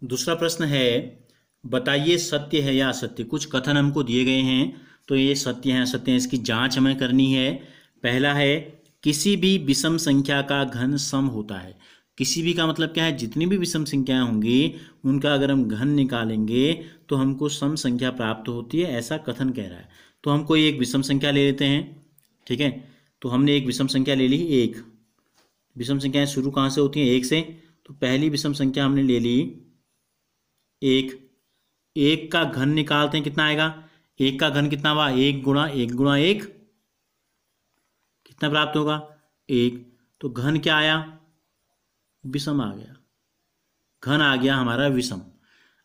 दूसरा प्रश्न है, बताइए सत्य है या असत्य। कुछ कथन हमको दिए गए हैं, तो ये सत्य है असत्य है, इसकी जांच हमें करनी है। पहला है, किसी भी विषम संख्या का घन सम होता है। किसी भी का मतलब क्या है, जितनी भी विषम संख्याएं होंगी उनका अगर हम घन निकालेंगे तो हमको सम संख्या प्राप्त होती है, ऐसा कथन कह रहा है। तो हम कोई एक विषम संख्या ले लेते हैं, ठीक है। तो हमने एक विषम संख्या ले ली, एक। विषम संख्याएं शुरू कहाँ से होती हैं, एक से। तो पहली विषम संख्या हमने ले ली एक। एक का घन निकालते हैं, कितना आएगा। एक का घन कितना हुआ, एक गुणा एक कितना प्राप्त होगा, एक। तो घन क्या आया, विषम आ गया, घन आ गया हमारा विषम।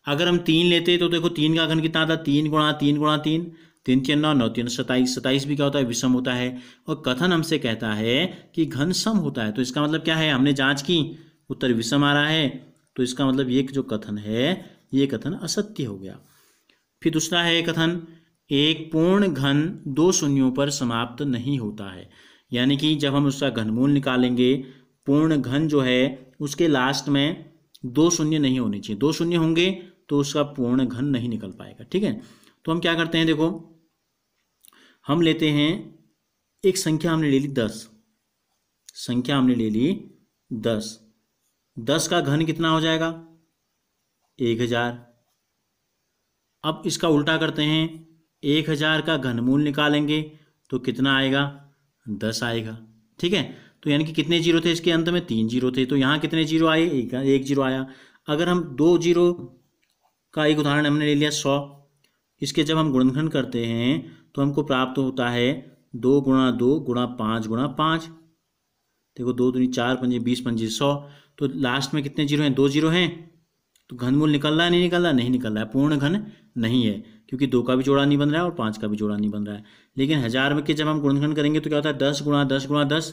अगर हम तीन लेते तो देखो तीन का घन कितना आता, तीन गुणा तीन, तीन तीन नौ, नौ तीन 27, 27 भी क्या होता है, विषम होता है। और कथन हमसे कहता है कि घन सम होता है, तो इसका मतलब क्या है, हमने जांच की, उत्तर विषम आ रहा है, तो इसका मतलब ये जो कथन है ये कथन असत्य हो गया। फिर दूसरा है कथन, एक पूर्ण घन दो शून्यों पर समाप्त नहीं होता है। यानी कि जब हम उसका घनमूल निकालेंगे, पूर्ण घन जो है उसके लास्ट में दो शून्य नहीं होने चाहिए। दो शून्य होंगे तो उसका पूर्ण घन नहीं निकल पाएगा, ठीक है। तो हम क्या करते हैं, देखो हम लेते हैं एक संख्या, हमने ले ली 10। संख्या हमने ले ली 10। 10 का घन कितना हो जाएगा, 1000। अब इसका उल्टा करते हैं, 1000 का घनमूल निकालेंगे तो कितना आएगा, 10 आएगा, ठीक है। तो यानी कि कितने जीरो थे इसके अंत में, 3 जीरो थे। तो यहाँ कितने जीरो आए, एक जीरो आया। अगर हम 2 जीरो का एक उदाहरण हमने ले लिया 100, इसके जब हम गुणनखंड करते हैं तो हमको प्राप्त होता है 2 गुणा 2 गुणा 5 गुणा 5। देखो 2 दूनी 4, 5 20, 5 100। तो लास्ट में कितने जीरो हैं, 2 जीरो हैं। तो घनमूल निकल रहा है, नहीं निकल रहा है, नहीं निकल रहा है, पूर्ण घन नहीं है, क्योंकि 2 का भी जोड़ा नहीं बन रहा है और 5 का भी जोड़ा नहीं बन रहा है। लेकिन 1000 में के जब हम गुणनखंड करेंगे तो क्या होता है, 10 गुणा 10 गुणा 10,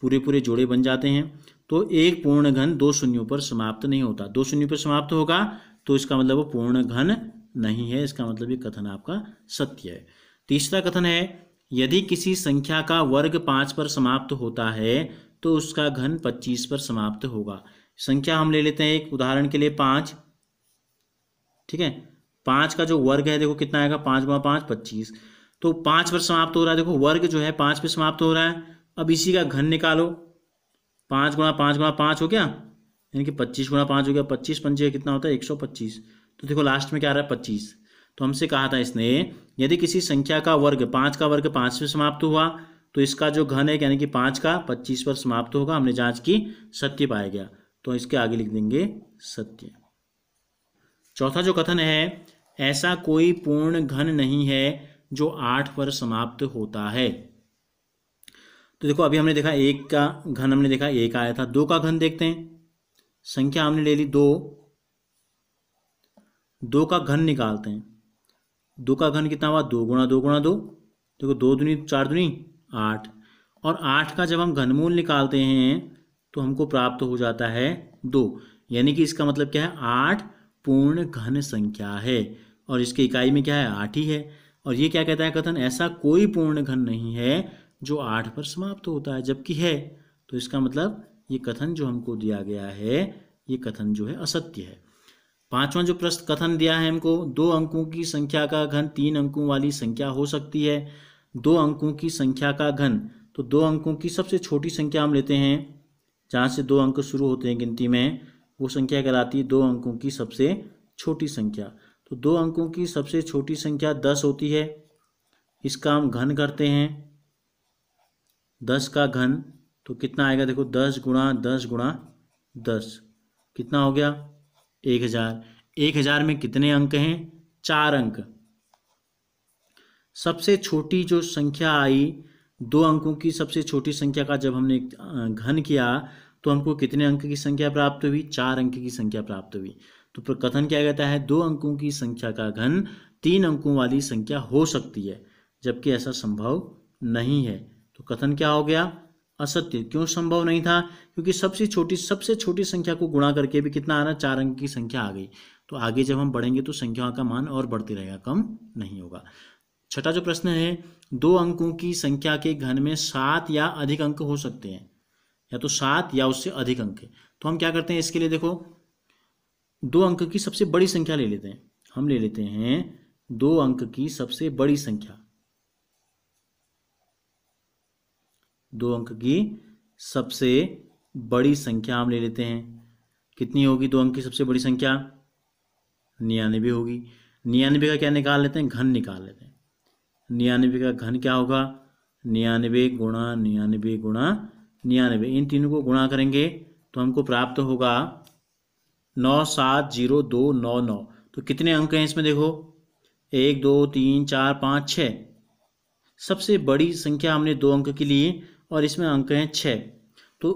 पूरे पूरे जोड़े बन जाते हैं। तो एक पूर्ण घन दो शून्यों पर समाप्त नहीं होता। दो शून्यों पर समाप्त होगा तो इसका मतलब वो पूर्ण घन नहीं है, इसका मतलब ये कथन आपका सत्य है। तीसरा कथन है, यदि किसी संख्या का वर्ग 5 पर समाप्त होता है तो उसका घन 25 पर समाप्त होगा। संख्या हम ले लेते हैं एक उदाहरण के लिए 5, ठीक है। 5 का जो वर्ग है देखो कितना आएगा, 5 गुणा 5 25। तो 5 पर समाप्त हो रहा है, देखो वर्ग जो है 5 पर समाप्त हो रहा है। अब इसी का घन निकालो, 5 गुणा 5 गुणा 5 हो गया, यानी कि 25 गुणा 5 हो गया, 25 पंजे कितना होता है, 125। तो देखो लास्ट में क्या आ रहा है, 25। तो हमसे कहा था इसने, यदि किसी संख्या का वर्ग 5 का वर्ग 5 से समाप्त हुआ तो इसका जो घन है यानी कि 5 का 25 पर समाप्त होगा। हमने जांच की, सत्य पाया गया, तो इसके आगे लिख देंगे सत्य। चौथा जो कथन है, ऐसा कोई पूर्ण घन नहीं है जो 8 पर समाप्त होता है। तो देखो अभी हमने देखा एक का घन, हमने देखा एक आया था। 2 का घन देखते हैं, संख्या हमने ले ली 2। 2 का घन निकालते हैं, 2 का घन कितना हुआ, 2 गुणा 2 गुणा 2। देखो 2 दूनी 4 दूनी 8। और 8 का जब हम घनमूल निकालते हैं तो हमको प्राप्त हो जाता है 2। यानी कि इसका मतलब क्या है, 8 पूर्ण घन संख्या है और इसकी इकाई में क्या है, 8 ही है। और ये क्या कहता है कथन, ऐसा कोई पूर्ण घन नहीं है जो 8 पर समाप्त होता है, जबकि है। तो इसका मतलब ये कथन जो हमको दिया गया है ये कथन जो है असत्य है। पांचवा जो प्रश्न कथन दिया है हमको, 2 अंकों की संख्या का घन 3 अंकों वाली संख्या हो सकती है। 2 अंकों की संख्या का घन, तो 2 अंकों की सबसे छोटी संख्या हम लेते हैं, जहाँ से 2 अंक शुरू होते हैं गिनती में, वो संख्या कहलाती है 2 अंकों की सबसे छोटी संख्या। तो 2 अंकों की सबसे छोटी संख्या 10 होती है। इसका हम घन करते हैं, 10 का घन तो कितना आएगा, देखो 10 गुणा 10 गुणा 10 कितना हो गया, 1000। 1000 में कितने अंक हैं, 4 अंक। सबसे छोटी जो संख्या आई, 2 अंकों की सबसे छोटी संख्या का जब हमने घन किया तो हमको कितने अंक की संख्या प्राप्त हुई, 4 अंक की संख्या प्राप्त हुई। तो कथन क्या कहता है, 2 अंकों की संख्या का घन 3 अंकों वाली संख्या हो सकती है, जबकि ऐसा संभव नहीं है। तो कथन क्या हो गया, असत्य। क्यों संभव नहीं था, क्योंकि सबसे छोटी संख्या को गुणा करके भी कितना आ रहा, 4 अंक की संख्या आ गई। तो आगे जब हम बढ़ेंगे तो संख्याओं का मान और बढ़ते रहेगा, कम नहीं होगा। छठा जो प्रश्न है, 2 अंकों की संख्या के घन में 7 या अधिक अंक हो सकते हैं, या तो 7 या उससे अधिक अंक है। तो हम क्या करते हैं इसके लिए, देखो दो अंक की सबसे बड़ी संख्या ले लेते हैं, हम ले लेते हैं 2 अंक की सबसे बड़ी संख्या, 2 अंक की सबसे बड़ी संख्या हम ले लेते हैं। कितनी होगी 2 अंक की सबसे बड़ी संख्या? 99 होगी। 99 का क्या निकाल लेते हैं? घन निकाल लेते हैं। 99 का घन क्या होगा? 99 गुणा 99 गुणा 99, इन तीनों को गुणा करेंगे तो हमको प्राप्त होगा 970299। तो कितने अंक हैं इसमें देखो, 1 2 3 4 5 6। सबसे बड़ी संख्या हमने 2 अंक की ली और इसमें अंक हैं 6। तो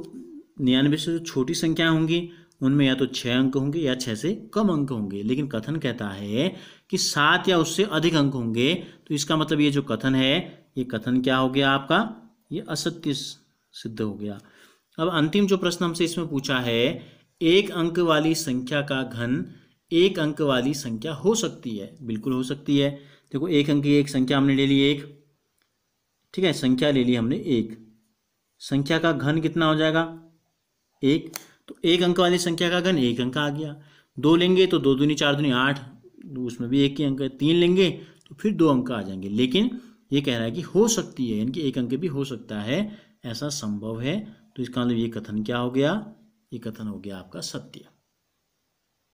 99 से जो छोटी संख्या होंगी उनमें या तो 6 अंक होंगे या 6 से कम अंक होंगे, लेकिन कथन कहता है कि 7 या उससे अधिक अंक होंगे। तो इसका मतलब ये जो कथन है, ये कथन क्या हो गया आपका? ये असत्य सिद्ध हो गया। अब अंतिम जो प्रश्न हमसे इसमें पूछा है, एक अंक वाली संख्या का घन एक अंक वाली संख्या हो सकती है? बिल्कुल हो सकती है। देखो, एक अंक की एक संख्या हमने ले ली 1, ठीक है, संख्या ले ली हमने 1, संख्या का घन कितना हो जाएगा? 1। तो एक अंक वाली संख्या का घन 1 अंक आ गया। 2 लेंगे तो 2 दूनी 4 दूनी 8, उसमें भी 1 ही अंक है। 3 लेंगे तो फिर 2 अंक आ जाएंगे। लेकिन ये कह रहा है कि हो सकती है, यानी कि 1 अंक भी हो सकता है, ऐसा संभव है। तो इसका मतलब ये कथन क्या हो गया? ये कथन हो गया आपका सत्य।